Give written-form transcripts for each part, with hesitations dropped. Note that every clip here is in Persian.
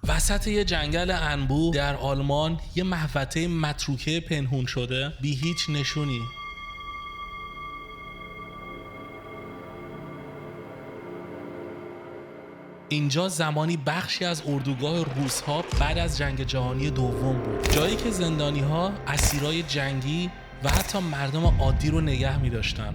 وسط یه جنگل انبوه در آلمان یه محوطه متروکه پنهون شده بی هیچ نشونی. اینجا زمانی بخشی از اردوگاه روس‌ها بعد از جنگ جهانی دوم بود، جایی که زندانی‌ها اسیرای جنگی و حتی مردم عادی رو نگه می‌داشتن.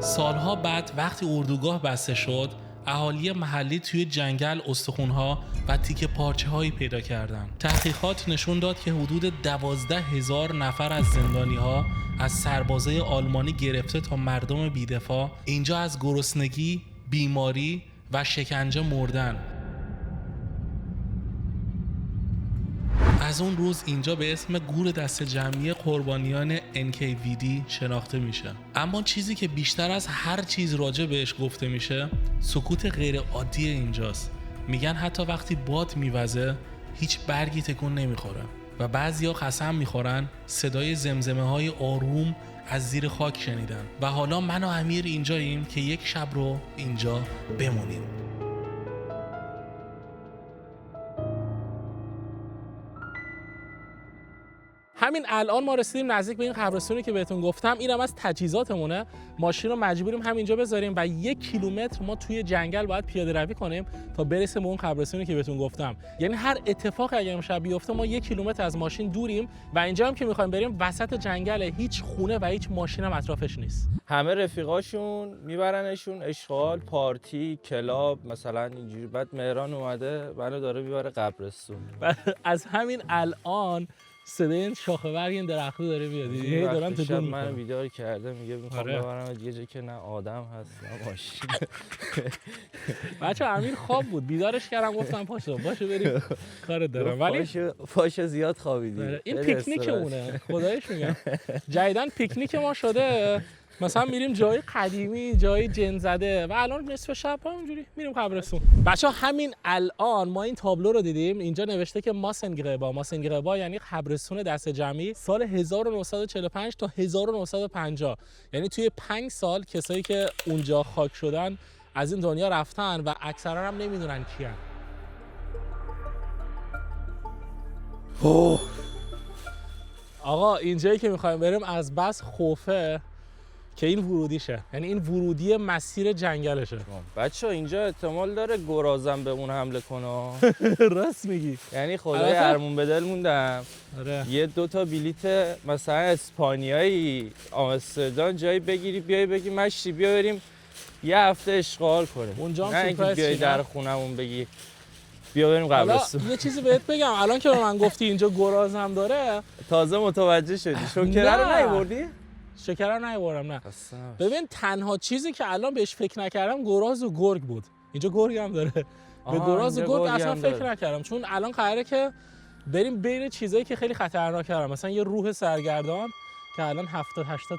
سالها بعد وقتی اردوگاه بسته شد، اهالی محلی توی جنگل استخوان‌ها و تیکه پارچه‌هایی پیدا کردند. تحقیقات نشون داد که حدود 12,000 نفر از زندانی‌ها از سربازای آلمانی گرفته تا مردم بی‌دفاع اینجا از گرسنگی، بیماری و شکنجه مردن. از اون روز اینجا به اسم گور دست جمعی قربانیان NKVD شناخته میشه. اما چیزی که بیشتر از هر چیز راجع بهش گفته میشه سکوت غیر عادی اینجاست. میگن حتی وقتی باد میوزه هیچ برگی تکون نمیخوره و بعضیا قسم میخورن صدای زمزمه های آروم از زیر خاک شنیدن. و حالا من و امیر اینجاییم که یک شب رو اینجا بمونیم. همین الان ما رسیدیم نزدیک به این قبرستونی که بهتون گفتم. اینم از تجهیزاتمونه. ماشین رو مجبوریم همینجا بذاریم و 1 کیلومتر ما توی جنگل باید پیاده روی کنیم تا برسیم به اون قبرستونی که بهتون گفتم. یعنی هر اتفاقی اگه امشب بیفته ما 1 کیلومتر از ماشین دوریم و اینجا هم که می‌خوایم بریم وسط جنگل، هیچ خونه و هیچ ماشین هم اطرافش نیست. همه رفیقاشون میبرنشون اشغال، پارتی، کلاب مثلا اینجوری. بعد مهران اومده منو داره میبره قبرستون. از همین الان صدای این شاخه برگ این درختو داره میاد. یعنی دارن تکون می‌خورن. من بیدار کرده میگه میخوام ببرم یه جایی که نه آدم هست نه ماشین. بچه امیر خواب بود، بیدارش کردم گفتم پاشو بریم کارت دارم. ولی پاشو زیاد خوابیدی. این پیکنیکمونه خدایش میگم. جدیدن پیکنیک ما شده مثلا میریم جای قدیمی، جای جن زده و الان نصف شب همینجوری میریم قبرستون. بچه‌ها همین الان ما این تابلو رو دیدیم. اینجا نوشته که ماسنگربا یعنی قبرستون دست جمعی سال 1945 تا 1950. یعنی توی 5 سال کسایی که اونجا خاک شدن از این دنیا رفتن و اکثرا هم نمیدونن کیان. آقا اینجایی که میخوایم بریم از بس خوفه که این ورودیشه، یعنی این ورودی مسیر جنگلشه. بچه‌ها اینجا احتمال داره گرازم به اون حمله کنه. راست میگی. یعنی خدای ارمون به دل موندم. آره. یه 2 بلیت مثلا اسپانیایی آمستردام جایی بگیری بیای بگی مشتی بیا بریم یه هفته اشغال کنیم. اونجا هم نه اینکه بیای در خونمون بگی بیا بریم قبرستون. یه چیزی بهت بگم الان که به من گفتی اینجا گرازم داره تازه متوجه شدی. شکر رو نیوردی؟ شکر رو نیوردم نه. ببین تنها چیزی که الان بهش فکر نکردم گراز و گرگ بود. اینجا گرگ هم داره. به گراز و گرگ اصلا فکر نکردم چون الان قراره که بریم بین چیزایی که خیلی خطرناکه، مثلا یه روح سرگردان که الان 70-80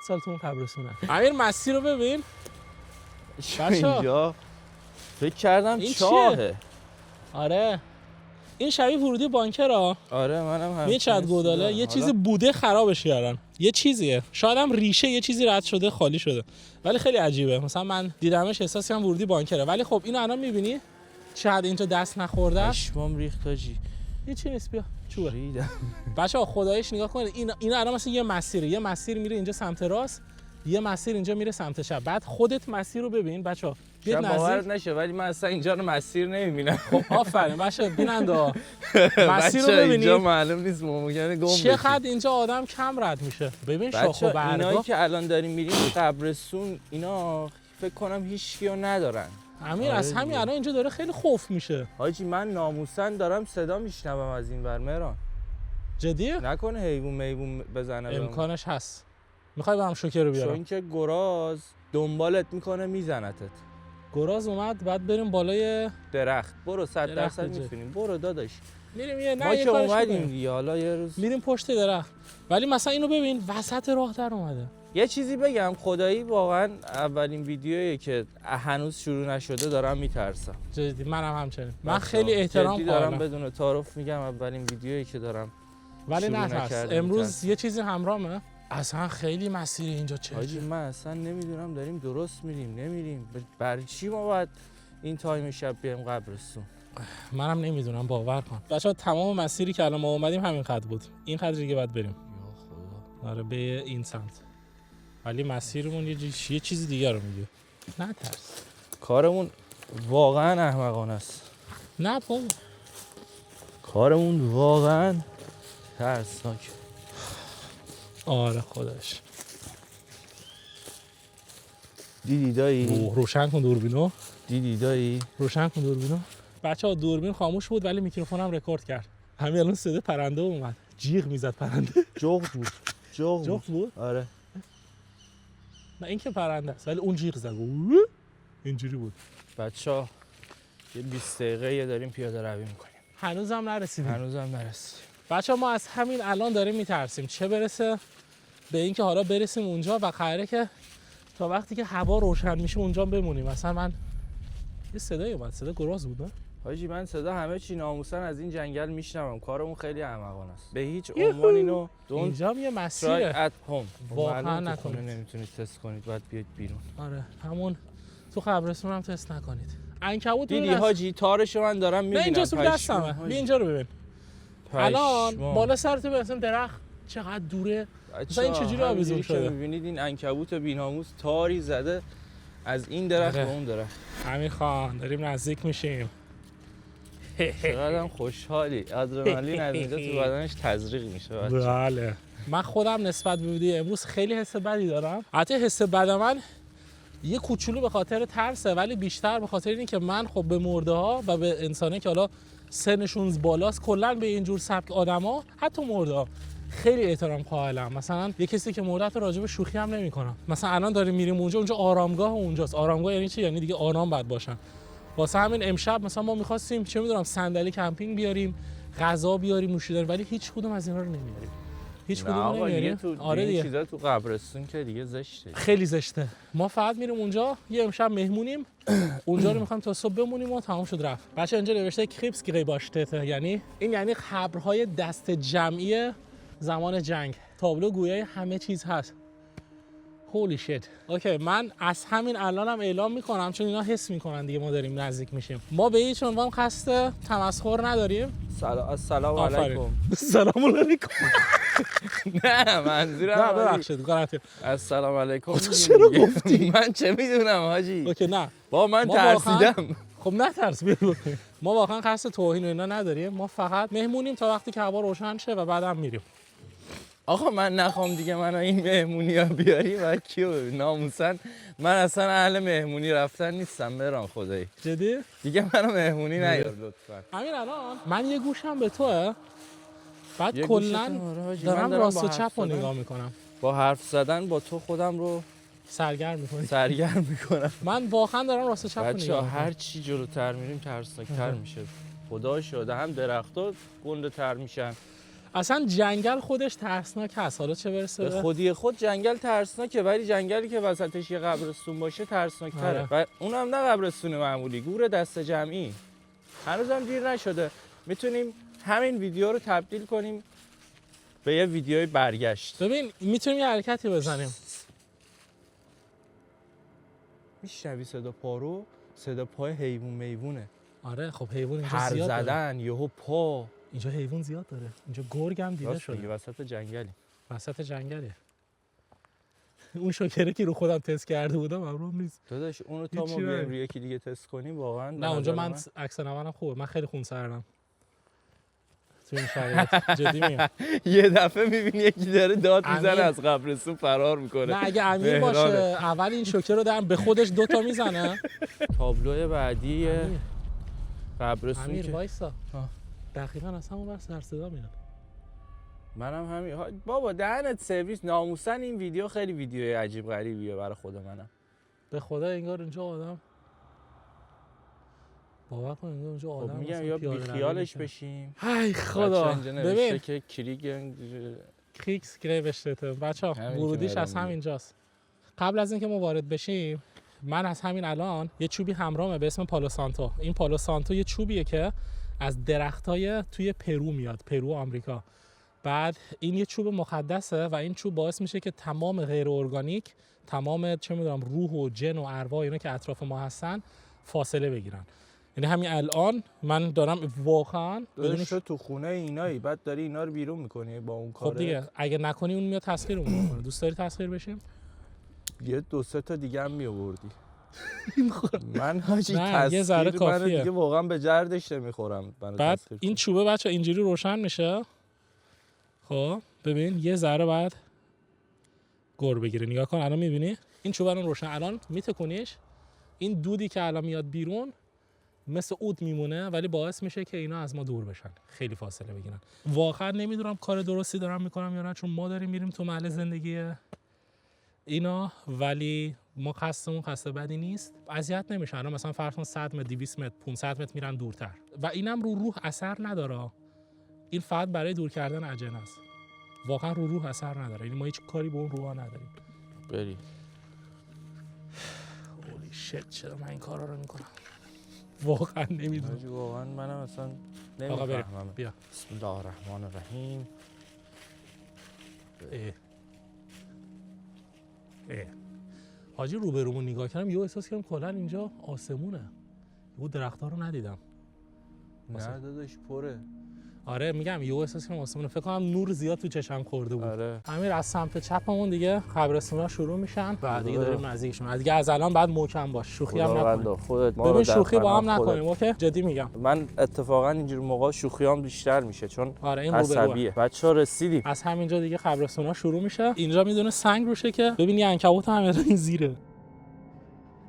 سال تو اون قبرستونه. امیر مسیر رو ببین. اینجا فکر کردم چاهه. آره این شبیه ورودی بانکه. آره منم هم. یه چت گوداله یه چیزی بوده خرابش کردن. یه چیزیه. شاید هم ریشه یه چیزی رد شده خالی شده. ولی خیلی عجیبه. مثلا من دیدمش احساسی هم ورودی بانکه. ولی خب اینو الان می‌بینی چقدر اینجا دست نخورده. پشمام ریخت آجی. هیچی نیست بیا. چوبه. بچه‌ها خداییش نگاه کنید. اینا الان مثلا یه مسیره. یه مسیر میره اینجا سمت راست. یه مسیر اینجا میره سمت چپ. بعد خودت مسیر رو ببین بچه‌ها. بیاد باور نشه ولی من اصلا اینجا رو مسیر نمیبینم. خب آفرین بچه‌ها بیننده. مسیر رو ببینید. اینجا معلوم نیست ممکنه گم بشه. چقدر اینجا آدم کم رد میشه. ببین شاخ و برگا. اینایی که الان داریم میریم قبرستون اینا فکر کنم هیچ کیو ندارن. امیر از همین الان اینجا داره خیلی خوف میشه. حاجی من ناموسن دارم صدا میشنوم از این ور مهران. جدیه؟ نکنه حیوان بزنه. امکانش هست. میخوای برام شوکه رو بیارم؟ چون که گراز دنبالت میکنه میزنتت. گراز اومد بعد بریم بالای درخت. برو 100% میتونیم. برو داداش. میریم یه ما که اومدیم دیگه حالا یه روز میریم پشت درخت. ولی مثلا اینو ببین وسط راه در اومده. یه چیزی بگم خدایی واقعا اولین ویدیویی که هنوز شروع نشده دارم میترسم. جدی منم همچنین. من خیلی احترام دارم بدون تعارف میگم اولین ویدیویی که دارم. ولی نترس. امروز یه چیزی همراهمه. اصلا خیلی مسیر اینجا چه؟ حاجی من اصلا نمیدونم داریم درست میریم نمیریم. برای چی ما باید این تایم شب بیایم قبرستون. منم نمیدونم، باور کن بچه‌ها تمام مسیری که الان ما اومدیم همین خط بود، این خط دیگه باید بریم. یا خدا. آره به این سمت، ولی مسیرمون یه چیز دیگه رو میگه. نه ترس. کارمون واقعا احمقانه است. نه بابا، کارمون واقعا ترسناک. آره خودش. دیدی دایی؟ روشن کن دوربینو. دیدی دایی؟ روشن کن دوربینو. بچه‌ها دوربین خاموش بود ولی میکروفونم رکورد کرد. همین الان صدا پرنده اومد، جیغ میزد پرنده. جغد بود. جغد بود؟ آره. نه این که پرنده است ولی اون جیغ زد. اینجوری بود. بچه‌ها یه 20 دقیقه داریم پیاده روی میکنیم. هنوزم نرسیدیم. نرسیدیم. بچه‌ها ما از همین الان داریم میترسیم، چه برسه به اینکه حالا برسیم اونجا و قراره که تا وقتی که هوا روشن میشه اونجا بمونیم. مثلا من یه صدایی اومد، صدا گراز بود نه؟ حاجی من صدا همه چی ناموسن از این جنگل میشنوم. کارمون خیلی احمقانه است. به هیچ عنوان اینو اینجا یه مسیره ات هوم واقعا نکنید. نمیتونید تست کنید، باید بیاید بیرون. آره همون تو قبرستون هم تست نکنید. عنکبوت دیدی حاجی تارشو من دارم میبینم. اینجا تو دستمه. بیا اینجا رو ببین. الان بالا سرت مثلا درخت چقدر دوره. مثلا این چجوری آویزون شده؟ میبینید این عنکبوت بی‌ناموس تاری زده از این درخت به اون درخت. امیر خان داریم نزدیک میشیم. چقدرم خوشحالی. آدرنالین از اینجا تو بدنش تزریق میشه. بله. من خودم نسبت به ویدیو امروز خیلی حس بدی دارم. البته حس بد من یه کوچولو به خاطر ترسه، ولی بیشتر به خاطر اینه که من خب به مرده ها و به انسانی که حالا سنشون بالاست، کلا به اینجور سبک آدما، حتی مرده ها خیلی احترام قائلم. مثلا یه کسی که مرده رو راجع به شوخی هم نمی‌کنم. مثلا الان داریم میریم اونجا آرامگاه اونجاست. آرامگاه یعنی چی؟ یعنی دیگه آرام باید باشن. واسه همین امشب مثلا ما می‌خواستیم چه می‌دونم صندلی کمپینگ بیاریم، غذا بیاریم، نوشیدنی، ولی هیچ کدوم از اینا رو نمیاریم. هیچ کدوم نمیاریم. آره دیگه چیزا تو قبرستون که دیگه زشته. خیلی زشته. ما فقط میریم اونجا یه امشب مهمونیم. اونجا رو می‌خوایم تا صبح بمونیم و تمام شد رفت. بچه اینجا نوشته کریپس گریباشته، یعنی این یعنی قبرهای دست جمعی زمان جنگ. تابلو گویای همه چیز هست. هولی شیت. اوکی من از همین الانم اعلام میکنم، چون اینا حس میکنن دیگه ما داریم نزدیک میشیم. ما به هیچ عنوان قصد تمسخر نداریم. السلام علیکم. سلام علیکم. نه منظورم نه ببخشید گارانتی. السلام علیکم. تو چرا گفتی؟ من چه میدونم حاجی. اوکی نه. با من ترسیدم. خب نه ترس بگو. ما واقعا قصد توهین و اینا نداریم. ما فقط مهمونیم تا وقتی که هوا روشن شه و بعدم میریم. آقا من نخوام دیگه منو این مهمونی‌ها بیاری و کیو ببین ناموسن. من اصلا اهل مهمونی رفتن نیستم برام خدایی. جدی؟ دیگه منو مهمونی نیار لطفا. همین الان من یه گوشم به توه. بعد کلا دارم راست و چپ رو نگاه میکنم. با حرف زدن با تو خودم رو سرگرم میکنم. من واقعا دارم راست و چپ رو نگاه میکنم. هر چی جلوتر میریم ترسناک‌تر میشه. خدا شده هم درخت‌ها گنده‌تر میشن. اصلا جنگل خودش ترسناک هست، حالا چه برسه به خودی خود جنگل ترسناکه، ولی جنگلی که وسطش یه قبرستون باشه ترسناک‌تره. و اونم نه قبرستون معمولی، گور دست جمعی. هنوزم دیر نشده، میتونیم همین ویدیو رو تبدیل کنیم به یه ویدیوی برگشت. ببین میتونیم یه حرکتی بزنیم. میشنوی صدا پارو؟ صدا پای حیوان میوونه. آره خب حیوان اینجا زیاد داره. زدن یهو پا. اینجا حیوان زیاد داره. اینجا گرگ هم دیده شده. وسط جنگلی. وسط جنگله. اون شوکره که رو خودم تست کرده بودم امروز نیست. داداش اونو تا ما بیایم روی یکی دیگه تست کنیم واقعا. نه اونجا من عکس نمونم خوبه. من خیلی خونسردم. تو این شرایط جدی میگم. یه دفعه میبینی یکی داره داد میزنه از قبرستون فرار میکنه. نه اگه امیر باشه اول این شوکر رو به خودش 2 تا میزنه. تابلو بعدی قبرستون امیر وایسا. دقیقاً از همون ور سر صدا میاد. منم همین. بابا دهنت سرویس ناموسن. این ویدیو خیلی ویدیوی عجیب غریبیه برای خود منم. به خدا انگار اینجا آدم باور کن انگار اونجا آدم میگم یا بیخیالش بشیم. ای خدا ببین که کریکس گریوشته. بچه‌ها ورودیش از همینجاست. قبل از اینکه ما وارد بشیم من از همین الان یه چوبی همراهمه به اسم پالو سانتو. این پالو سانتو یه چوبیه که از درختای توی پرو میاد، پرو آمریکا. بعد این یه چوب مقدسه و این چوب باعث میشه که تمام غیر ارگانیک، تمام چه میدونم روح و جن و ارواح اینا که اطراف ما هستن فاصله بگیرن. یعنی همین الان من دارم واقعا بدون تو خونه اینایی بعد داری اینا رو بیرون میکنی با اون کاره. خب دیگه اگه نکنی اون میاد تسخیرمون میکنه. دوست داری تسخیر بشیم؟ یه 2-3 تا دیگه هم میآوردی. من حاجی یه ذره تسخیر من کافیه. دیگه واقعا به جردش نمیخورم. بعد این چوبه بچه اینجوری روشن میشه. خب ببین یه ذره بعد گر بگیره. نگاه کن الان میبینی این چوبه رو روشن، الان میتکونیش، این دودی که الان میاد بیرون مثل عود میمونه ولی باعث میشه که اینا از ما دور بشن، خیلی فاصله بگیرن. واقعا نمیدونم کار درستی دارم میکنم یا نه، چون ما داریم میریم تو محل زندگی اینا ولی ما قصدمون قصد بدی نیست. اذیت نمیشن. الان مثلا فرض کن 100 متر 200 متر 500 متر میرن دورتر و اینم رو روح اثر نداره. این فقط برای دور کردن اجنه است. واقعا رو روح اثر نداره. یعنی ما هیچ کاری به اون روح نداریم. بری اولی شت چرا من این کارا رو میکنم؟ واقعا نمیدونم. واقعا منم اصلا آقا بریم نمیفهمم. بیا. بسم الله الرحمن الرحیم. حاجی روبرومون نگاه کردم یهو احساس کردم کلا اینجا آسمونه. یهو درخت‌ها رو ندیدم. نه داداش پره. آره میگم یهو احساس کردم آسمونه. فکر کنم نور زیاد تو چشم خورده بود. آره. همین از سمت چپمون دیگه قبرستونا شروع میشن. بعد دیگه داریم نزدیکشون. دیگه از الان بعد محکم باش. شوخی هم نکنیم. خودت ما ببین شوخی با هم نکنیم. اوکی؟ جدی میگم. من اتفاقا اینجور موقع شوخیام بیشتر میشه چون آره این عصبیه. بچه‌ها رسیدیم. از همینجا دیگه قبرستونا شروع میشه. اینجا میدونه سنگ روشه که ببینی عنکبوت هم این زیره.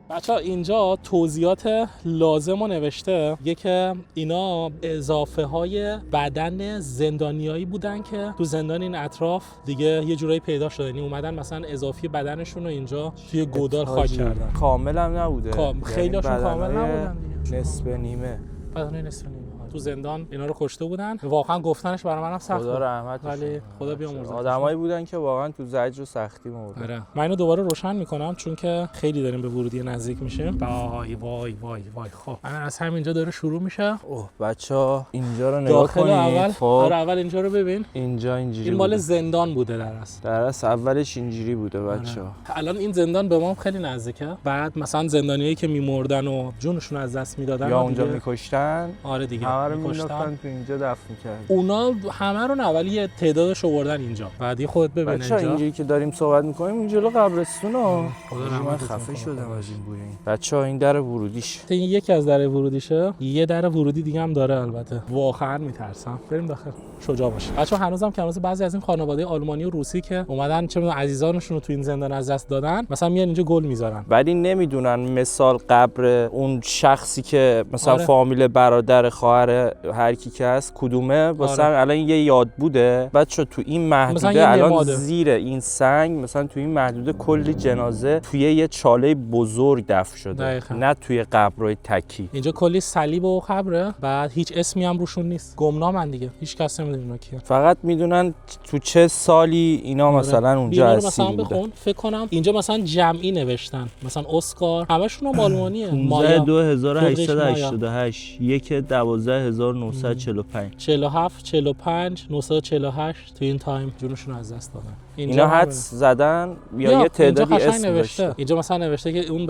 بچه‌ها اینجا توضیحات لازم رو نوشته. که اینا اضافه های بدن زندانیایی بودن که تو زندان این اطراف دیگه یه جورایی پیدا شده. یعنی اومدن مثلا اضافی بدنشون رو اینجا توی گودال خاک کردن. کامل هم نبوده. خیلیاشون کامل نبودن دیگه. نصف نیمه. بدنای نصف نیمه. تو زندان اینا رو کشته بودن. واقعا گفتنش برای منم سخت بود. خدا رحمتش ولی خدا بیامرزه. آدمایی بودن که واقعا تو زجر و سختی مردن. آره. من اینو دوباره روشن میکنم چون که خیلی داریم به ورودی نزدیک میشیم. وای وای وای وای. خب من از همینجا داره شروع میشه. اوه بچا اینجا رو نگاه کنید. اول خب اول اینجا رو ببین. اینجا اینجوری. این مال زندان بوده در اصل اولش اینجوری بوده بچا. الان این زندان به ما خیلی نزدیکه. بعد مثلا زندانیایی که میمردن و جونشون از دست میدادن یا اونجا میکشتن. آره دیگه. همه رو میکشتن تو اینجا دفن می‌کردن. اونا همه رو نه ولی یه تعدادش آوردن اینجا. بعد خودت ببین اینجا. اینجوری که داریم صحبت می‌کنیم این جلو قبرستونا. من خفه شدم از این بوی این. بچه‌ها این در ورودیش. این یکی از در ورودیشه. یه در ورودی دیگه هم داره البته. واقعا میترسم. بریم داخل. شجاع باش. بچه‌ها هنوزم که بعضی از این خانواده آلمانی و روسی که اومدن چه می‌دونم عزیزانشون رو تو این زندان از دست دادن، مثلا میان اینجا گل میذارن. ولی نمیدونن مثال قبر اون شخصی که مثلا آره. فامیل برادر خواهر هر کی که هست کدومه واسه آره. الان یه یاد بوده. بچا تو این محدوده الان زیر این سنگ مثلا تو این محدوده کلی جنازه توی یه چاله بزرگ دفن شده. دقیقا. نه توی قبرای تکی. اینجا کلی صلیب و قبره، بعد هیچ اسمی هم روشون نیست. گمنامن دیگه. هیچ کس نمیدونه اینا کیه. فقط میدونن تو چه سالی اینا مثلا اونجا اسیر بودن. مثلا بخون فکر کنم اینجا مثلا جمعی نوشتن. مثلا اسکار همشون هم آلمانیه. 28 1 12945 47 45 948 تو این تایم جونشون از دست دادن. اینا حدس زدن یا یه تعدادی اسم نوشته. اینجا مثلا نوشته که اون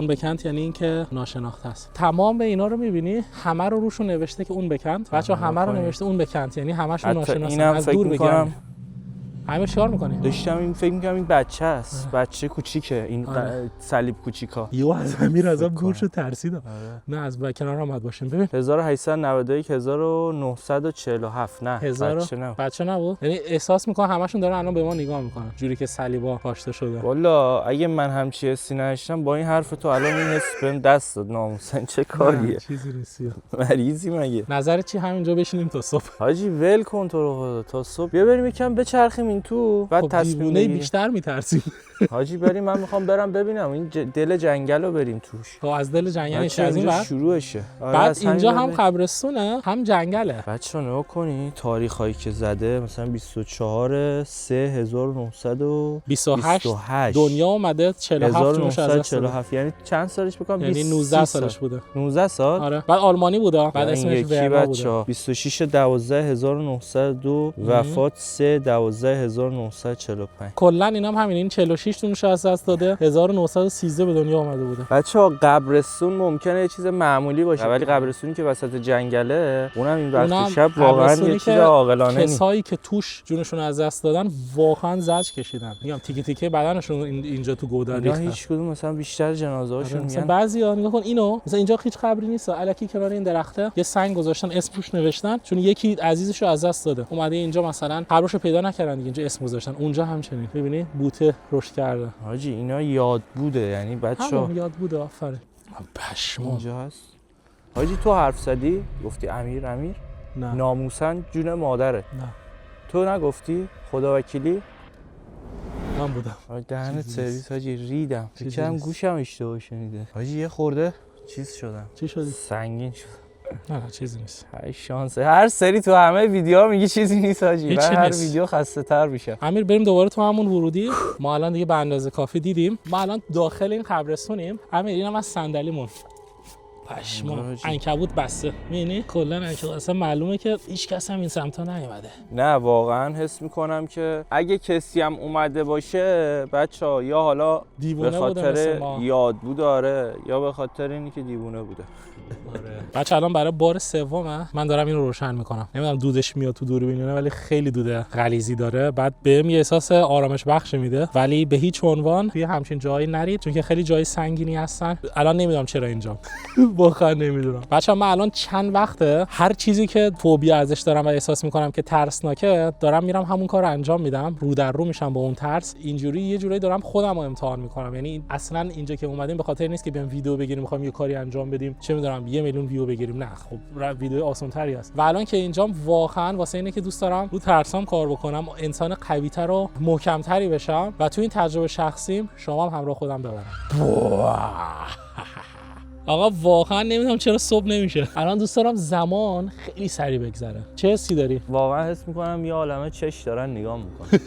بکنت یعنی این که ناشناخته است. تمام به اینا رو می‌بینی همه رو روشون نوشته که اون بکنت. بچه‌ها همه رو نوشته اون بکنت یعنی همشون ناشناسن. از دور بگم همه شکار می‌کنی. داشتم این فکر می‌کردم این بچه است. بچه کوچیکه این صلیب کوچیکا. یو از امیر ازم دور شد ترسیدم. نه از کنار هم باشیم. ببین 1891 1947 نه بچه نبود. یعنی احساس می‌کنم همشون دارن الان به ما نگاه می‌کنن جوری که صلیبا کاشته شده. والا اگه من همچی حسی نداشتم با این حرف تو الان این حس بهم دست داد. ناموسن چه کاریه؟ چیزی نیست. مریضی مگه؟ نظرت چی همینجا بشینیم تا صبح؟ حاجی ول کن تو رو خدا تا صبح. بیا بریم یکم بچرخیم تو بعد تصمیم بگیریم. بیشتر میترسیم. حاجی بریم من میخوام برم ببینم این دل جنگل رو بریم توش. تو از دل جنگلش از این بعد شروعشه. بعد اینجا هم قبرستونه هم جنگله. بچه‌ها نگاه کنی تاریخایی که زده مثلا 24 3 1928 دنیا اومده 47 یعنی چند سالش بکنم؟ یعنی 19 سالش بوده. 19 سال؟ آره. بعد آلمانی بوده. بعد اسمش ورنا بوده. 26 12 1902 وفات 3 12 1945. کلا اینم همین، این 46 تونش از دست داده، 1913 به دنیا آمده بوده. بچه‌ها قبرستون ممکنه یه چیز معمولی باشه ولی قبرستونی که وسط جنگله اونم این وقت شب واقعا یه چیز عاقلانه نیست. کسایی که توش جونشون از دست دادن واقعا زجر کشیدن. میگم تیکه تیکه بدنشون اینجا تو گودال ریختن. هیچ کدوم مثلا بیشتر جنازه‌هاشون مثلا میگن بعضیا نگاه کن اینو، مثلا اینجا هیچ قبری نیست، الکی کنار این درخته یه سنگ گذاشتن اسم روش نوشتن چون یکی عزیزشو از دست داده. اومده اینجا مثلا قبرشو پیدا نکردن دیگه، اینجا اسم گذاشتن. اونجا همچنین می‌بینی بوته رشد کرده. حاجی اینا یاد بوده، یعنی بچه‌ها یاد بوده. آفرین. پشمام اینجا هست. حاجی تو حرف زدی گفتی امیر نه. ناموسن جون مادره. نه تو نگفتی خدا وکیلی؟ من بودم. دهنت سرویس حاجی، ریدم. فکرم گوشم اشتباه شنیده. حاجی یه خورده چیز شدم. چی شدی؟ سنگین شد. نه چیزی نیست. های شانسه. هر سری تو همه ویدیوها میگی چیزی نیست حاجی. من هر ویدیو خسته تر میشم. امیر بریم دوباره تو همون ورودی. ما الان دیگه به اندازه کافی دیدیم. ما الان داخل این قبرستونیم. امیر اینم از صندلیمون. پشما عنکبوت بسته. می‌بینی کلا عنکبوت، اصلا معلومه که هیچ کس هم این سمتا نیومده. نه واقعا حس میکنم که اگه کسی هم اومده باشه بچه‌ها یا حالا دیوونه به خاطر بوده یاد بود داره یا به خاطر اینی که دیوونه بوده. بچه الان برای بار سومه من دارم اینو روشن میکنم. نمیدونم دودش میاد تو دوربین نه، ولی خیلی دوده غلیظی داره. بعد بهم یه احساس آرامش بخش میده، ولی به هیچ عنوان توی همچین جایی نرید چون که خیلی جای سنگینی هستن. الان نمیدونم چرا اینجا واقعا نمیدونم. بچه‌ها من الان چند وقته هر چیزی که فوبیا ازش دارم و احساس میکنم که ترسناکه دارم میرم همون کارو انجام میدم، رو در رو میشم با اون ترس. اینجوری یه جوری دارم خودم رو امتحان میکنم. یعنی اصلا اینجا که اومدیم به خاطر نیست که بیام ویدیو بگیریم میخوام یه کاری انجام بدیم چه میدونم 1 میلیون ویو بگیریم، نه خب ویدیو آسان‌تری است. و الان که اینجام واقعا واسه اینه که دوست دارم رو ترسام کار بکنم، انسان قوی‌تر و محکم‌تری بشم و تو این تجربه شخصیم شما هم همراه خودم ببرم. آقا واقعا نمیدونم چرا صبح نمیشه. الان دوست دارم زمان خیلی سریع بگذره. چه حسی داری؟ واقعا حس میکنم یه عالمه چش دارن نگاه میکنن.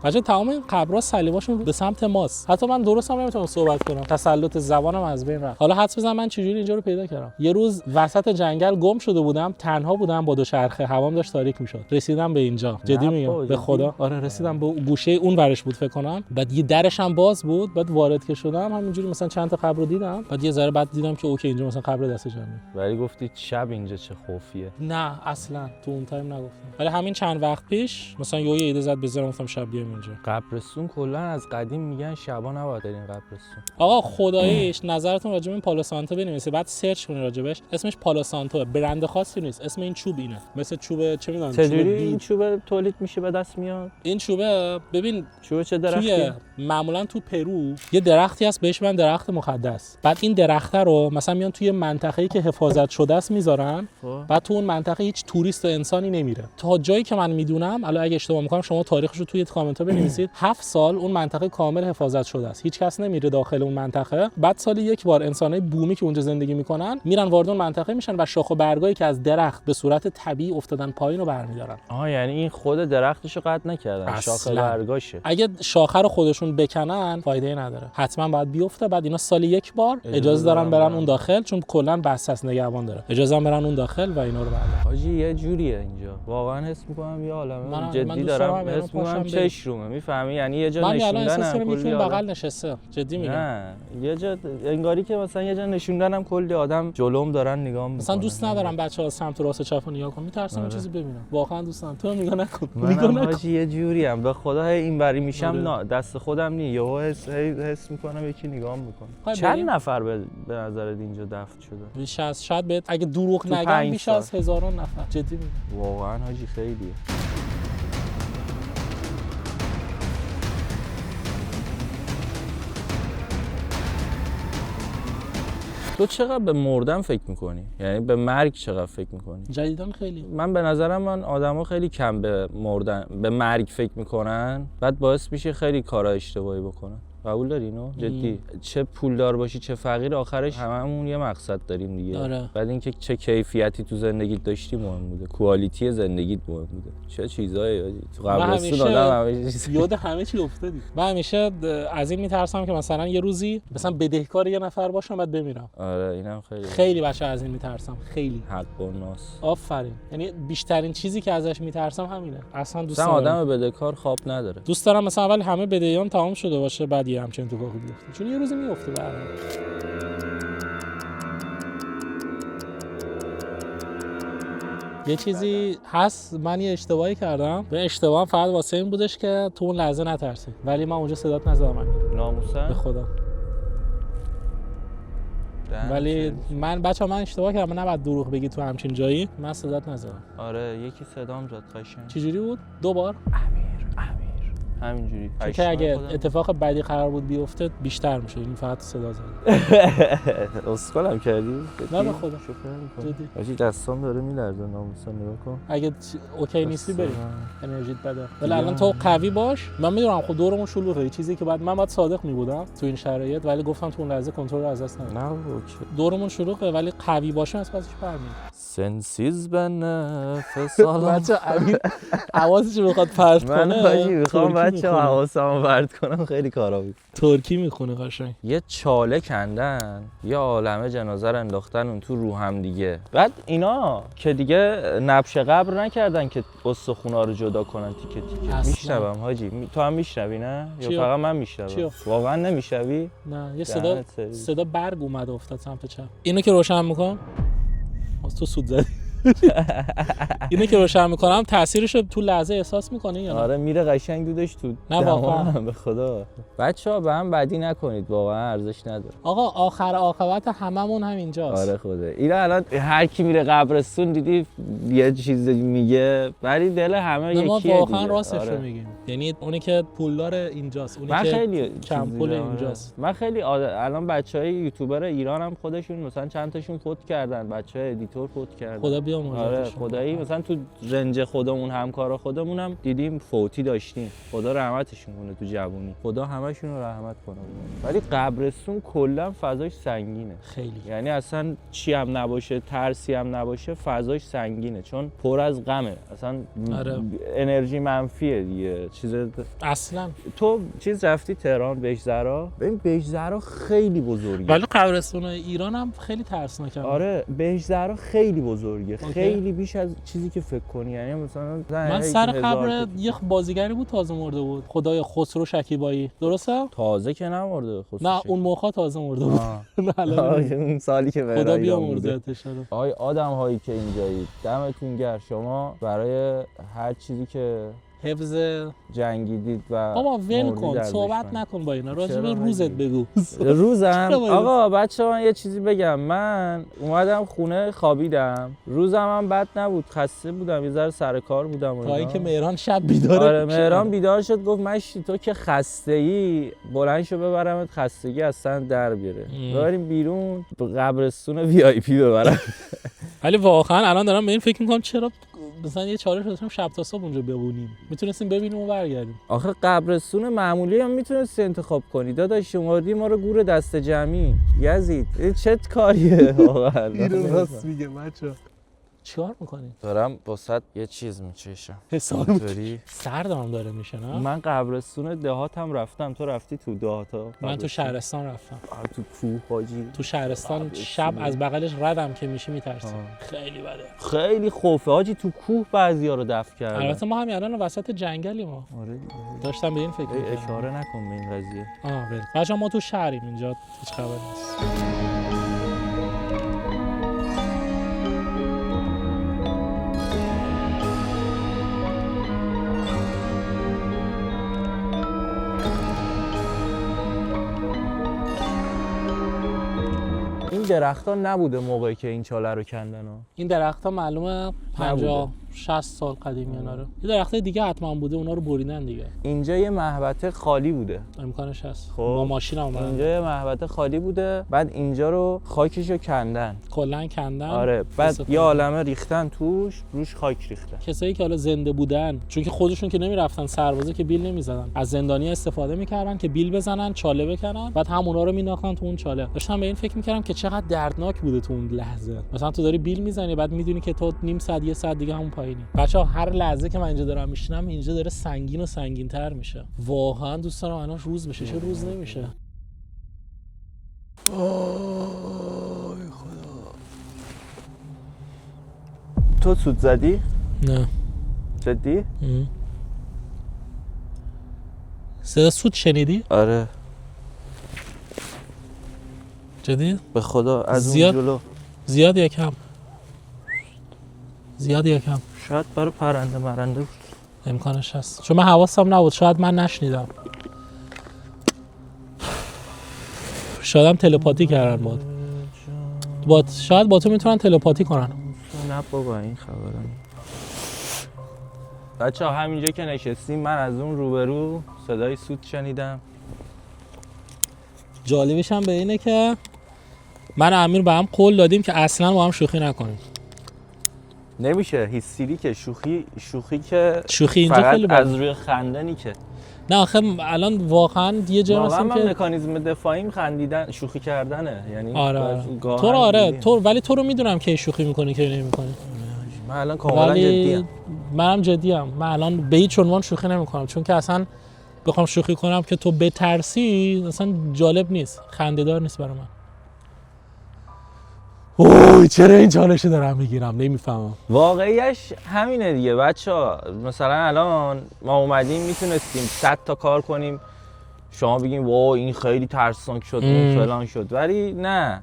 بچه تمام این قبرها صلیباشون به سمت ماست. حتی من درست هم نمیتونم صحبت کنم، تسلط زبانم از بین رفت. حالا حدس بزن من چجوری اینجا رو پیدا کردم. یه روز وسط جنگل گم شده بودم، تنها بودم با دوچرخه، هوام داشت تاریک میشد. رسیدم به اینجا. جدی میگم به خدا. آره رسیدم به گوشه اون ورش بود فکر کنم. بعد یه درش هم باز بود. بعد وارد که شدم همینجوری مثلا چند تا قبر رو دیدم. بعد یه ذره بعد دیدم که اوکی اینجا مثلا قبر دست جمعی. ولی گفتی شب اینجا چه خوفیه. نه اصلا تو اون تایم نگفتم. ولی همین چند وقت پیش مثلا یه ایده زد بزنم گفتم شب بیام اینجا. قبرستون کلا از قدیم میگن شبا نباید برین قبرستون. آقا خداییش نظرتون راجع به این پالو سانتو بنویسید، بعد سرچ کنید راجبش. اسمش پالو سانتو، برند خاصی نیست، اسم این چوب اینه. مثل چوب چه میدونم چجوری این چوب تولید میشه به دست میاد؟ این چوبه ببین چوب چه درختیه؟ معمولا تو پرو یه درختی هست بهش میگن درخت مقدس. بعد این درخت رو مثلا میان توی منطقه‌ای که حفاظت شده است میذارن. بعد تو اون منطقه هیچ توریست و انسانی نمیره. تا جایی که من میدونم، الان اگه اشتباه میکنم شما تاریخش رو توی کامنت‌ها بنویسید. 7 سال اون منطقه کامل حفاظت شده است. هیچ کس نمیره داخل اون منطقه. بعد سالی یک بار انسانای بومی که اونجا زندگی میکنن میرن وارد اون منطقه میشن و شاخ و برگایی که از درخت به صورت طبیعی افتادن پایین رو برمی‌دارن. یعنی این خود درختشو قطع نکردن، شاخه برگاشه. اگه شاخه رو خودشون بکنن فایده نداره. حتما باید بیفته. بعد اینا سالی یک بار اجازه دارن برن اون داخل چون کلا بس است نگهبان داره. اجازه برن اون داخل و اینا رو بردارن. حاجی یه جوریه اینجا. واقعا حس می‌کنم یه عالمه جدی دارم حس می‌کنم چش رومه. می‌فهمی یعنی یه جا نشوندنم کلی بغل نشسته. جدی میگم. نه یه جا انگاری که مثلا یه جا نشوندنم کلی آدم جلوم دارن نگاه می‌کنن. مثلا دوست ندارم بچه‌ها سمت راست و چپ نگاه کنن. میترسم چیزی ببینم. واقعا دوست ندارم. تو نگاه نکن. نگاه نکن. حاجی یه جوریم به خدا اینوری میشم نه دست خودم نی یهو حس می‌کنم یکی نگاه می‌کنه. چند نفر به نظرت اینجا دفن شده؟ بیش از شاید بهت اگه دروغ نگم بیش از هزاران نفر. جدی میگم. واقعا حاجی خیلیه. تو چقدر به مردن فکر میکنی؟ یعنی به مرگ چقدر فکر میکنی؟ جدیداً خیلی. من به نظرم آدما خیلی کم به مرگ فکر میکنن، بعد باعث میشه خیلی کارا اشتباهی بکنن. قبول داری اینو جدی؟ چه پولدار باشی چه فقیر، آخرش هممون یه مقصد داریم دیگه. آره. بعد اینکه چه کیفیتی تو زندگیت داشتی مهم بوده، کوالیتی زندگیت مهم بوده. چه چیزایی تو قبرستون آدم یاد همه چی افتادی. من همیشه از این میترسم که مثلا یه روزی مثلا بدهکار یه نفر باشم بعد بمیرم. آره اینم خیلی بچه از این میترسم، خیلی. حق و ناس. آفرین. یعنی بیشترین چیزی که ازش میترسم همینه. اصلا دوست ندارم آدم بدهکار خواب نداره. دوست دارم مثلا اول همه بدهیام تمام شده باشه بعد یه همچین اتفاقی بیفته، چون یه روزی میفته برام. یه چیزی هست من یه اشتباهی کردم، به اشتباهم فقط واسه این بودش که تو اون لحظه نترسی، ولی من اونجا صدات نزدم. ناموسن به خدا. ولی من اشتباه کردم، من نباید دروغ بگی تو همچین جایی. من صدات نزدم. آره یکی صدام زد قشنگ. چجوری بود؟ 2 بار؟ امیر همینجوری. که اگه اتفاق بدی قرار بود بیفته بیشتر میشه، این فقط صدا زد. اسکلم کردی؟ نه به خدا. جدی. آجی دستام داره میلرزه ناموسا، نگاه کن. اگه اوکی نیستی بریم. انرژیت بده. ولی الان تو قوی باش. من میدونم خود دورمون شلوغه، چیزی که من باید صادق میبودم تو این شرایط، ولی گفتم تو اون لحظه کنترل رو از دست ندم. نه اوکی. دورمون شلوغه ولی قوی باشم از پسش برمیاد. سنسیز بنفسال. بچا امیر حواسش میخواد پرت کنه. من حاجی میخوام بچا حواسمو پرت کنم، خیلی کارا بود. ترکی میخونه قشنگ. یه چاله کندن، یه عالمه جنازه رو انداختن اون تو رو هم دیگه. بعد اینا که دیگه نبش قبر نکردن که استخونا رو جدا کنن تیکه تیکه. میشنوم حاجی، تو هم میشنوی نه؟ یا فقط من میشنوم؟ واقعا نمیشنوی؟ نه یه صدا برگ اومد افتاد سمت چپ. اینو که روشن میکنم تو سود زدی. اینو که روشن میکنم تاثیرشو تو لحظه احساس میکنی یا نه؟ آره میره قشنگ دودش تو. نه واقعا به خدا. بچه‌ها به هم بدی نکنید، واقعا ارزش نداره. آقا آخر عاقبت هممون همینجاست. آره خدا. اینا الان هر کی میره قبرستون دیدی یه چیزی میگه، ولی دل همه یکیه. ما واقعا راستش رو میگیم. یعنی اونی که پولدار اینجاست، اونی که خیلی کم پول اینجاست. من خیلی الان بچهای یوتیوبر ایران هم خودشون مثلا چند تاشون فوت کردن، بچهای ادیتور فوت کردن. خدا بیامرزه. آره خدایی مثلا تو رنج خودمون همکارا خودمون هم دیدیم فوتی داشتیم. خدا رحمتشون کنه تو جوونی. خدا همشون رو رحمت کنه. ولی قبرستون کلا فضاش سنگینه. خیلی. یعنی اصلا چی هم نباشه، ترسی هم نباشه، فضاش سنگینه، چون پر از غمه. اصلا آره. انرژی منفیه دیگه. چیز اصلا تو چیز رفتی تهران بهشت‌زرا؟ ببین بهشت‌زرا خیلی بزرگه. ولی قبرستون ایران هم خیلی ترسناکه. آره بهشت‌زرا خیلی بزرگه. خیلی بیش از چیزی که فکر کنی. یعنی مثلا من سر قبر یه بازیگری بود تازه مرده بود، خدای خسرو شکیبایی. درسته؟ تازه که نمرده خسرو. نه اون موقع تازه مرده بود. نه اون سالی که برای خدا بیامرزتش. آی آدم‌هایی که اینجایید دمتون گرم شما برای هر چیزی که حفظ جنگیدید و بابا ول کن، صحبت نکن با اینا، راجع به روزت بگو. روزم آقا بچه‌ها من یه چیزی بگم، من اومدم خونه خوابیدم، روزم هم بد نبود، خسته بودم، یه ذره سر کار بودم تا اینکه مهران شب بیداره. آره مهران بیدار شد گفت مشتی تو که خسته‌ای بلند شو ببرمت خستگی اصلا در بیاره، بریم بیرون قبرستون وی آی پی ببرم. ولی واقعا الان دارم به این فکر می‌کنم چرا مثلا یه چالش داشتیم شب تا صبح اونجا ببونیم، میتونستیم ببینیم و برگردیم. آخه قبرستون معمولی هم میتونستی انتخاب کنی داداش، اومدی ما رو گور دست جمعی یزید، این چه کاریه واقعا. اینو راست میگه بچا. چیکار می‌کنی؟ دارم واسط یه چیز میچشم. حسابی سردم داره میشه نه؟ من قبرستون دهاتم رفتم، تو رفتی تو دهاتا؟ من تو شهرستان رفتم. تو کوه حاجی. تو شهرستان شب از بغلش ردم که میشی میترسی. خیلی بده. خیلی خوفه حاجی، تو کوه بعضیا رو دفن کردن. البته ما همین الان وسط جنگلی ما. آره داشتم به این فکر می‌کردم. اشاره نکن به این قضیه. بچه‌ها ما تو شهریم اینجا هیچ خبری نیست. درخت‌ها نبوده موقعی که این چاله رو کندن ها. این درخت‌ها معلومه 50 60 سال قدیمی اینا رو. یه درخت دیگه حتما بوده اونا رو بریدن دیگه. اینجا یه محوطه خالی بوده. امکانش هست. خب با ماشین اومدن. اینجا یه محوطه خالی بوده، بعد اینجا رو خاکشو کندن. کلا کندن. آره، بعد یه عالمه ریختن توش، روش خاک ریختن. کسایی که حالا زنده بودن، چون که خودشون که نمیرفتن سربازا که بیل نمیزدن، از زندانی استفاده میکردن که بیل بزنن، چاله بکنن، بعد همونا رو میناختن تو اون چاله. داشتم به این فکر میکردم که چقدر دردناک بوده تو اون لحظه. مثلا تو داری بیل میزنی، بعد میدونی که تو نیم ساعت یه ساعت دیگه همون پایینی. بچه‌ها هر لحظه که من اینجا دارم میشینم اینجا داره سنگین و سنگین‌تر میشه. واقعا دوست دارم الان روز بشه، چه روز نمیشه. آی خدا. تو سود زدی؟ نه. جدی؟ صدا سود شنیدی؟ آره. جدی؟ به خدا از زیاد... اون جلو. زیاد یا کم؟ زیاد یا کم؟ شاید برای پرنده مرنده بود. امکانش هست. چون من حواسم نبود، شاید من نشنیدم. شاید تلپاتی کردن بود. شاید با تو میتونن تلپاتی کنن. نه بابا این خبران. بچه ها همینجا که نشستیم من از اون روبرو صدای سود شنیدم. جالبش هم به اینه که من و امیر به هم قول دادیم که اصلا با هم شوخی نکنیم. نمیشه، هیستریکه. شوخی که شوخی اینجا فقط خیلی از روی خندنی که. نه آخه الان واقعا یه جا واقعا مثلا من که مکانیزم دفاعیم خندیدن، شوخی کردنه. یعنی آره. تو رو آره تو، ولی تو رو میدونم که شوخی میکنی که نمیکنی. من الان کاملا جدیام. منم جدیم. من الان به هیچ عنوان شوخی نمیکنم، چون که اصلا بخوام شوخی کنم که تو بترسی اصلا جالب نیست، خنده‌دار نیست برای من. اوه چرا این چالشو دارم میگیرم نمیفهمم. واقعیش همینه دیگه بچه‌ها. مثلا الان ما اومدیم میتونستیم 100 تا کار کنیم، شما بگیم واو این خیلی ترسناک شد اون فلان شد، ولی نه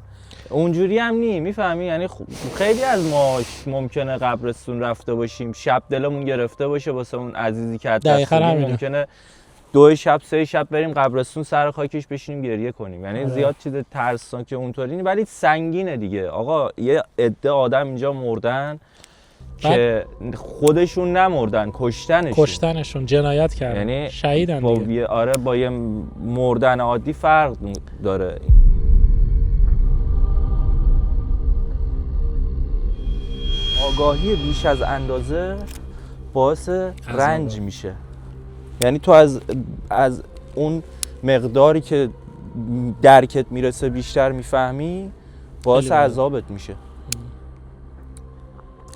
اونجوری هم نی. میفهمی؟ یعنی خیلی از ما ممکنه قبرستون رفته باشیم، شب دلمون گرفته باشه واسه اون عزیزی که از دست دادیم، ممکنه 2 شب 3 شب بریم قبرستون سر خاکش بشینیم گریه کنیم. یعنی زیاد چیز ترسناک اونطوری نی، ولی سنگینه دیگه. آقا یه عده آدم اینجا مردن که خودشون نمردن، کشتنشون جنایت کردن، یعنی شهیدن دیگه. آره با یه مردن عادی فرق داره. آگاهی بیش از اندازه باعث رنج میشه. یعنی تو از اون مقداری که درکت میرسه بیشتر میفهمی، باعث عذابت میشه.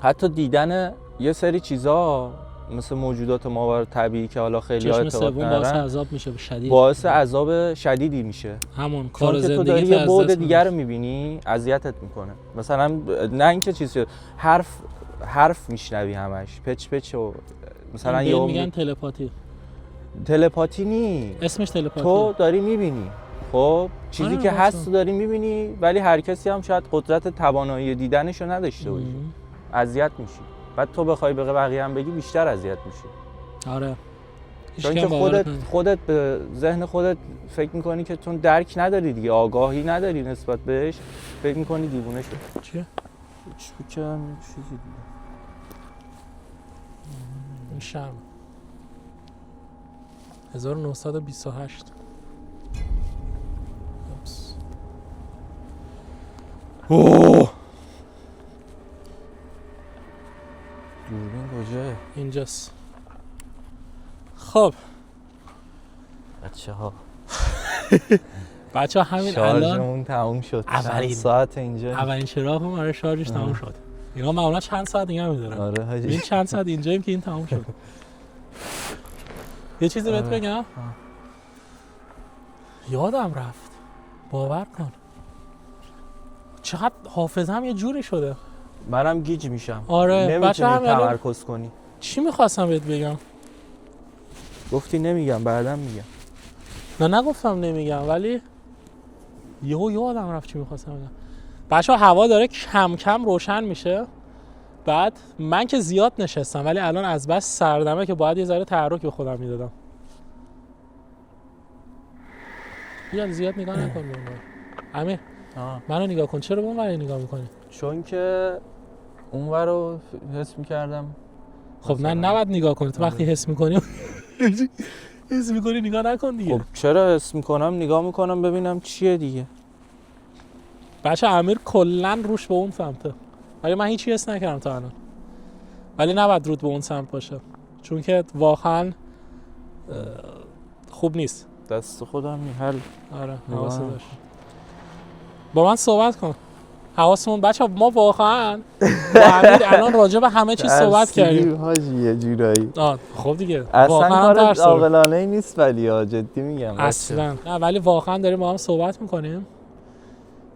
حتی دیدن یه سری چیزا مثل موجودات ماورا طبیعی که حالا خیلی اعتقاد ندارن، باعث عذاب میشه، شدید باعث عذاب شدیدی میشه. همون کار زندگی تو داری یه بعد دیگه رو میبینی اذیتت میکنه. مثلا نه اینکه چیزی حرف میشنوی همش پچ و مثلا یا میگن تلپاتی نی، اسمش تلپاتی. تو داری میبینی، خب چیزی که هست تو داری میبینی، ولی هر کسی هم شاید قدرت توانایی دیدنشو نداشته باشه، اذیت میشی. بعد تو بخوای به بقیه هم بگی بیشتر اذیت میشی. آره، چون که خودت به ذهن خودت فکر میکنی که تو درک نداری دیگه، آگاهی نداری نسبت بهش، فکر میکنی دیوونه شد. چیه؟ چیزی دیگه. این شرم 1928. اوه دوربین کجاه؟ اینجاست. خب بچه ها همین الان شارژمون تموم شد. چند ساعت اینجا اولین چراغم آره شارژش تموم شد. اینا معمولا چند ساعت دیگه میذارن. آره حاجی این چند ساعت اینجاییم که این تموم شد. یه چیزی بهت بگم، یادم رفت، باور کن چقدر حافظم یه جوری شده. منم گیج میشم. آره نمیتونی تمرکز کنی. چی میخواستم بهت بگم؟ گفتی نمیگم، بعدم میگم. نه نگفتم نمیگم، ولی یادم رفت چی میخواستم بگم. بچه‌ها هوا داره کم کم روشن میشه. بعد من که زیاد نشستم، ولی الان از بس سردمه که باید یه ذره تحرک به خودم میدادم. بیا زیاد نگاه نکن. امیر منو نگاه کن، چرا به اون ور نگاه میکنی؟ چون که اونور رو حس میکردم. خب نه نباید نگاه کنی، تو وقتی حس میکنی حس میکنی نگاه نکن دیگه. خب چرا حس میکنم نگاه میکنم ببینم چیه دیگه. بچه امیر کلا روش به اون سمته، ولی من هیچی حس نکردم تا الان. ولی نباید رود به اون سمت باشه، چون که واقعا خوب نیست. دست خودم حل. آره حواست داشت. با من صحبت کن. حواسمون بچه ما واقعا با امیر الان راجع به همه چیز صحبت کردیم. حاجی یه جورایی. خب دیگه اصلا کار عاقلانه‌ای نیست ولی جدی میگم. اصلا نه، ولی واقعا داریم با هم صحبت میکنیم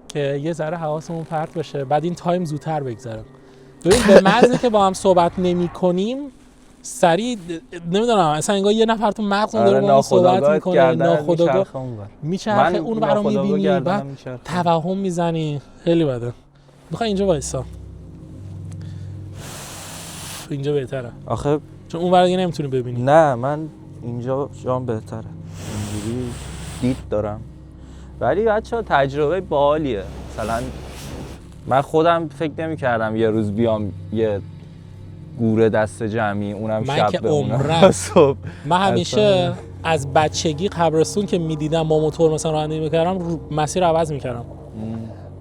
که یه ذره حواسمون پرت بشه، بعد این تایم زودتر بگذره. ببین به محض که با هم صحبت نمی‌کنیم سریع نمیدونم اصلا انگار یه نفر تو مغزمون داره با ما صحبت میکنه، ناخودآگاه میچرخه اون برام میبینی، بعد توهم میزنی. خیلی بده. میخوای اینجا وایسا، اینجا بهتره آخه چون اون ور دیگه نمیتونی ببینی. نه من اینجا جام بهتره، اینجوری دید دارم. ولی بچه‌ها تجربه باحالیه. مثلا من خودم فکر نمی‌کردم یه روز بیام یه گوره دست جمعی، اونم شب به اونم صبح. من همیشه از بچگی قبرستون که میدیدم با موتور مثلا رانندگی میکردم مسیر عوض میکردم.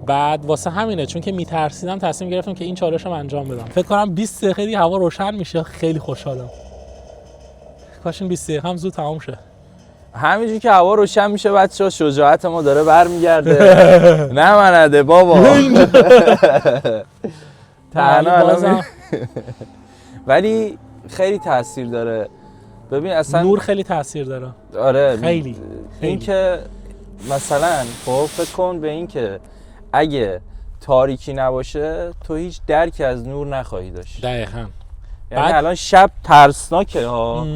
بعد واسه همینه، چون که میترسیدم تصمیم گرفتم که این چالشم انجام بدم. فکر کنم 20 دقیقه دیگه هوا روشن میشه، خیلی خوشحالم. کاش این 20 دقیقه هم زود تمام شه. همینجوری که هوا روشن میشه بچه‌ها شجاعت ما داره برمیگرده. نمنده بابا. تنها ولی خیلی تاثیر داره. ببین اصلا نور خیلی تاثیر داره. آره خیلی. این که مثلا خب فکر کن به این که اگه تاریکی نباشه تو هیچ درکی از نور نخواهی داشت. دقیقاً. یعنی الان شب ترسناکه ها.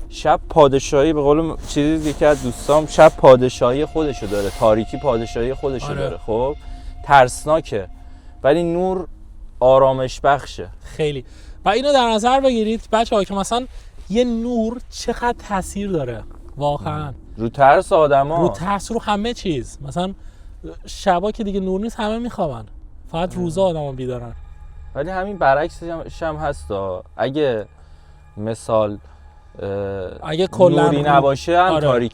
شب پادشاهی، به قول چیزی که از دوستام شب پادشاهی خودشو داره، تاریکی پادشاهی خودشو داره. خب ترسناکه ولی نور آرامش بخشه. خیلی. و اینو در نظر بگیرید بچه‌ها که مثلا یه نور چقدر تاثیر داره واقعا رو ترس آدما، رو ترس، رو همه چیز. مثلا شبا که دیگه نور نیست همه میخوابن، فقط روزا آدما بیدارن. ولی همین برعکسش هم هستا. اگه مثال اگه کلا نوری نباشه هم آره.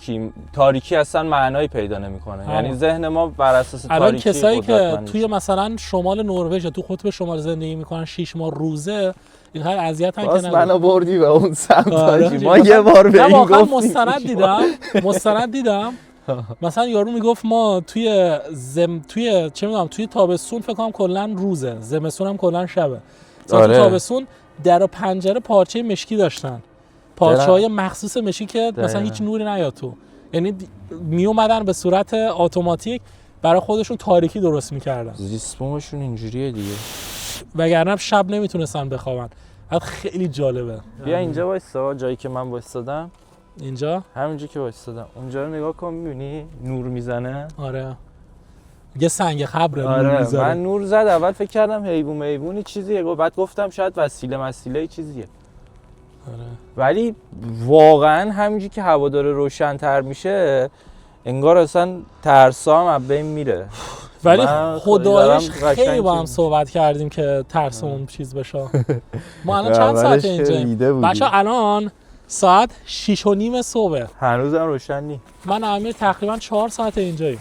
تاریکی اصلا معنایی پیدا نمیکنه. یعنی ذهن ما بر اساس تاریکی الان کسایی که توی مثلا شمال نروژ تو قطب شمال زندگی میکنن 6 ماه روزه اینقدر اذیتن که نه منو بردی به اون سمت. ما یه بار به این گفتیم. مستند دیدم مثلا یارو میگفت ما توی چه میدونم توی تابستون فکر کنم کلا روزه، زمستون هم کلا شبه. تو تابستون در و پنجره پارچه مشکی داشتن، پارچه‌های مخصوص مشکی که مثلا هیچ نوری نیاد تو، یعنی می اومدن به صورت اتوماتیک برای خودشون تاریکی درست میکردن. زیستبومشون اینجوریه دیگه، وگرنه شب نمیتونستن بخوابن. خیلی جالبه. بیا اینجا وایسا، جایی که من وایسادم. اینجا همینجا که وایسادم اونجا رو نگاه کن، میبینی نور میزنه. آره یه سنگ خبره. آره نور میزنه. من نور زد اول فکر کردم حیوانی چیزیه، بعد گفتم شاید وسیله چیزیه. آره. ولی واقعا همینجوری که هوا داره روشن‌تر میشه انگار اصلا ترسام از بین میره. ولی خدایش خیلی با هم صحبت کردیم که ترسمون چیز بشه. ما الان چند ساعت اینجاییم بچه‌ها؟ الان ساعت 6:30 صبح، هنوزم روشن نیست. من امیر تقریبا 4 ساعت اینجاییم.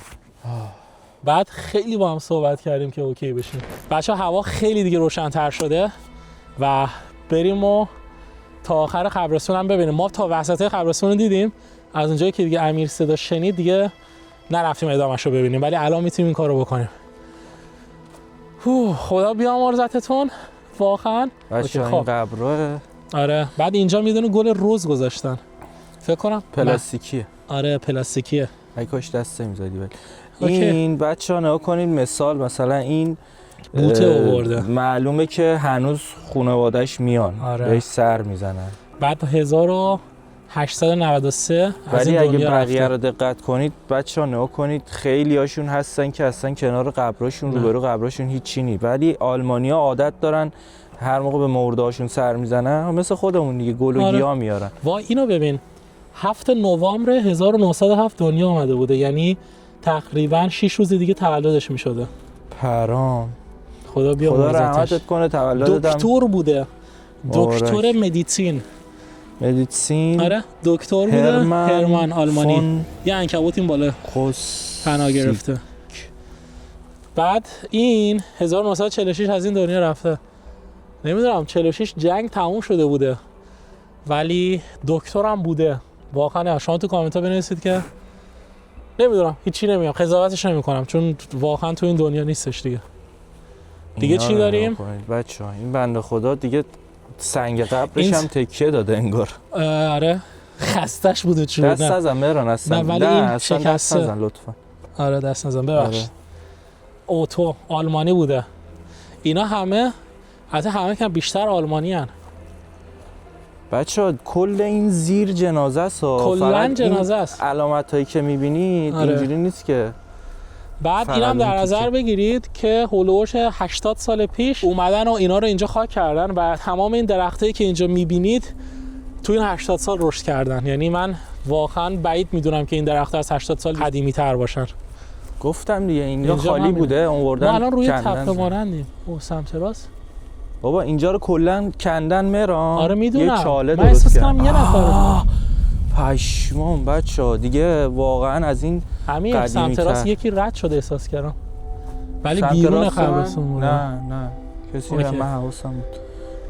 بعد خیلی با هم صحبت کردیم که اوکی بشیم. بچه‌ها هوا خیلی دیگه روشن‌تر شده و بریم و تا آخر قبرستون هم ببینیم. ما تا وسط قبرستون رو دیدیم، از اونجایی که دیگه امیر صدا شنید دیگه نرفتیم ادامه‌ش رو ببینیم، ولی الان میتونیم این کارو بکنیم. خدا بیامرزتتون واقعا. بچه‌ها این قبره. آره بعد اینجا میدونه گل رز گذاشتن فکر کنم پلاستیکیه. آره پلاستیکیه. ای کاش دست نمی‌زدی. ولی این بچه‌ها نگاه کنید، مثلا این بوته آورده، معلومه که هنوز خانواده‌اش میان. آره. بهش سر میزنن. بعد 1893 از ولی این اگه بقیه رو دقت کنید بچه‌ها نگاه کنید، خیلی هاشون هستن که اصلا کنار قبرشون روبرو قبرشون هیچی نی، ولی آلمانی‌ها عادت دارن هر موقع به مرده‌هاشون سر میزنن مثل خودمون دیگه گل و گیاه میارن. اینو ببین 7 نوامبر 1907 دنیا آمده بوده، یعنی تقریبا 6 روز دیگه تولدش میشده. پرام خدا بیا خدا مرزتش. رحمتت کنه. تولدت دکتر بوده، دکتر مدیسین. آره دکتر بوده. هرمن آلمانی. یه عنکبوت این بالا پناه گرفته. بعد این 1946 از این دنیا رفته. نمیدونم 46 جنگ تموم شده بوده ولی دکترم بوده. واقعا شما تو کامنت ها بنویسید که نمیدونم، هیچی نمیگم، قضاوتش نمیکنم چون واقعا تو این دنیا نیستش دیگه چی داریم بچه‌ها؟ این بنده خدا دیگه سنگ قبرش هم تکیه داده انگار. آره خستش بوده چون دست نزن مهران اصلا. نه ولی این شکسته. دست نزن لطفا. آره دست نزن ببخشید. اوتو آلمانی بوده. اینا همه حتی همه که بیشتر آلمانی هن. بچه‌ها کل این زیر جنازه است. کلا جنازه است. علامت هایی که میبینید اینجوری نیست که. بعد اینم در نظر بگیرید که هولوش 80 سال پیش اومدن و اینا رو اینجا خاک کردن و تمام این درختایی که اینجا میبینید تو این 80 سال رشد کردن. یعنی من واقعا بعید میدونم که این درخت از 80 سال قدیمی تر باشن. گفتم دیگه اینجا خالی بوده اونوردن. ما الان روی تپه مانندیم. او سمت راست بابا اینجا رو کلا کندن مهران. آره میدونم. یه چاله من احساس کنم یه نفر پشمام بچه‌ها دیگه واقعا از این همین سمت راست یکی رد شده احساس کردم ولی بیرون قبرستون بود. نه کسی رو من حواسم بود.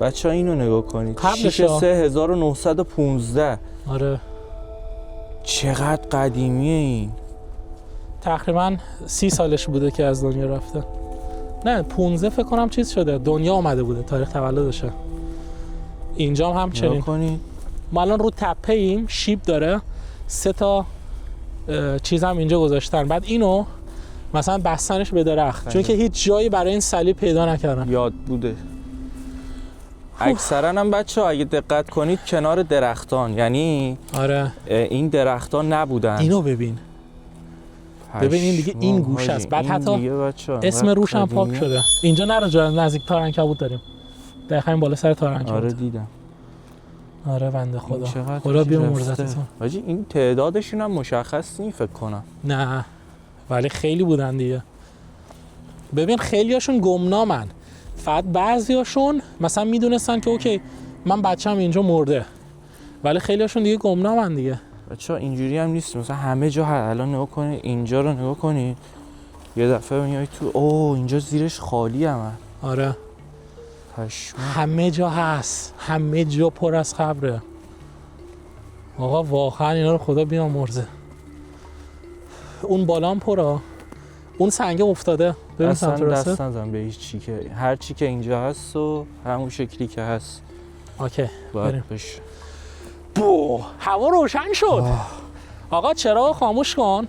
بچه‌ها اینو نگاه کنید. 3915. آره چقدر قدیمیه این. تقریبا 30 سالش بوده که از دنیا رفته. نه 15 فکر کنم چیز شده دنیا آمده بوده، تاریخ تولدشه. اینجا هم همچنین. ما الان رو تپه ایم، شیب داره، 3 تا چیز هم اینجا گذاشتن. بعد اینو مثلا بستنش به درخت چون که هیچ جایی برای این صلیب پیدا نکردن. یاد بوده. اکثرا هم بچه‌ها اگه دقت کنید کنار درختان، یعنی آره این درختان نبودن. اینو ببین این دیگه این گوش است. بعد حتی اسم روش هم پاک شده. اینجا نرو نزدیک تارعنکبوت داریم. دقیقاً بالا سر تارعنکبوت. آره دیدم. آره بنده خدا. خدا بیامرزتتون. حاجی این تعدادشون هم مشخص نیست فکر کنم. نه ولی خیلی بودن دیگه. ببین خیلیاشون گمنامن. فقط بعضیاشون مثلا میدونستن که اوکی من بچه‌م اینجا مرده. ولی خیلیاشون دیگه گمنامن دیگه. بچه‌ها اینجوری هم نیست. مثلا همه جا الان نگاه کنید، اینجا رو نگاه کنید. یه دفعه میای تو اینجا زیرش خالی هم. آره. همه جا هست. همه جا پر از قبره. آقا واقعا اینا رو خدا بیامرزه. اون بالا هم پره. اون سنگ افتاده. ببین سمت راسته. دست نزن به هیچ چی که هر چی که اینجا هست و همون شکلی که هست. اوکی. بریم. هوا روشن شد. آقا چراغ خاموش کن.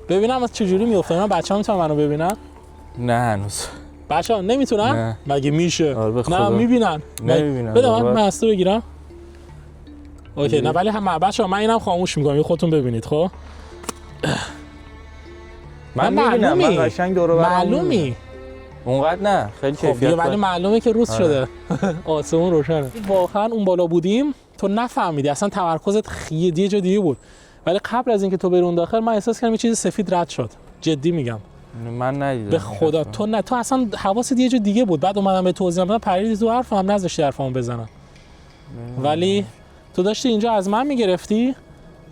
ببینم از چجوری میفته. من بچه‌ها میتونن منو ببینن؟ نه هنوز. بچه‌ها نمیتونن؟ نه. مگه میشه؟ نه میبینن. نمیبینن. بده من مستو بگیرم. اوکی نه ولی هم بچه‌ها من اینم خاموش میکنم. خودتون ببینید خب. من میبینم. من قشنگ دور و برم. معلومی. اونقدر نه خیلی کیفیت داره. ولی معلومه که روز شده. آسمون روشنه. واقعا اون بالا بودیم تو نفهمیدی اصلا تمرکزت یه جا دیگه بود. ولی قبل از اینکه تو بری اون داخل من احساس کردم یه چیز سفید رد شد. جدی میگم. من ندیدم. به خدا تو اصلا حواست یه جا دیگه بود. بعد اومدم به توضیح دادم پریدی تو حرفم نذاشتی حرفمو بزنم. ولی تو داشتی اینجا از من میگرفتی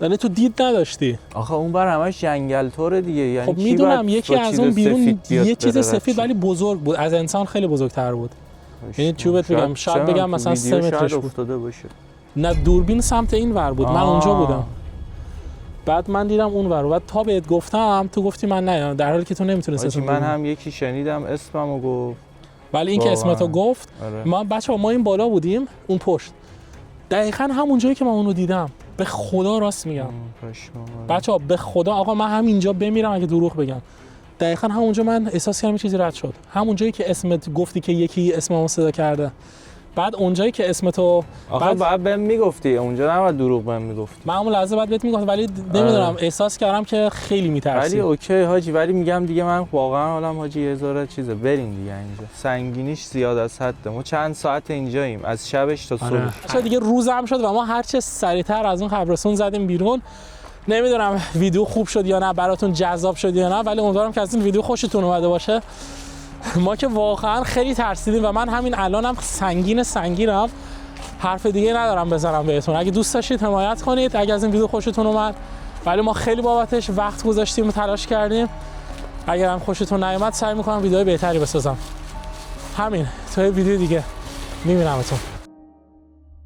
یعنی تو دید نداشتی. آخه اون بر همش جنگل طوره دیگه. یعنی خب میدونم یکی از اون بیرون یه چیز سفید ولی بزرگ بود. از انسان خیلی بزرگتر بود. یعنی چوبت بگم شاید بگم مثلا 3 مترش بود. افتاده باشه. نه دوربین سمت این ور بود. من اونجا بودم. بعد من دیدم اون ور. بعد تا بهت گفتم تو گفتی من نه، در حالی که تو نمیتونستی اسم من هم یکی شنیدم اسممو گفت. ولی این که اسمتو گفت ما بچه‌ها ما این بالا بودیم اون پشت. دقیقاً همون جایی که من اونو دیدم. به خدا راست میگم. بچه‌ها به خدا آقا من همینجا بمیرم اگه دروغ بگم. دقیقاً همونجا من احساس کردم چیزی رد شد. همون جایی که اسمت گفتی که یکی اسممو صدا کرده. بعد اونجایی که اسمتو بعد بهم میگفتی اونجا نباید دروغ بهم میگفتی. من اون لحظه بعد بهت میگفتم ولی نمیدونم احساس کردم که خیلی میترسی. ولی اوکی حاجی ولی میگم دیگه من واقعا حالم حاجی یه ذره چیزه. بریم دیگه اینجا. سنگینیش زیاد از حده. ما چند ساعت اینجاییم از شبش تا صبح. دیگه روز هم شد و ما هر چه سریعتر از اون قبرستون زدیم بیرون. نمیدونم ویدیو خوب شد یا نه، براتون جذاب شد یا نه، ولی امیدوارم که از این ویدیو خوشتون اومده باشه. ما که واقعا خیلی ترسیدیم و من همین الانم سنگینم، حرف دیگه ندارم بزنم بهتون. اگه دوست داشتید حمایت کنید اگه از این ویدیو خوشتون اومد، ولی ما خیلی بابتش وقت گذاشتیم و تلاش کردیم. اگر هم خوشتون نیومد سعی میکنم ویدیو بهتری بسازم. همین، تا یه ویدیو دیگه میبینمتون.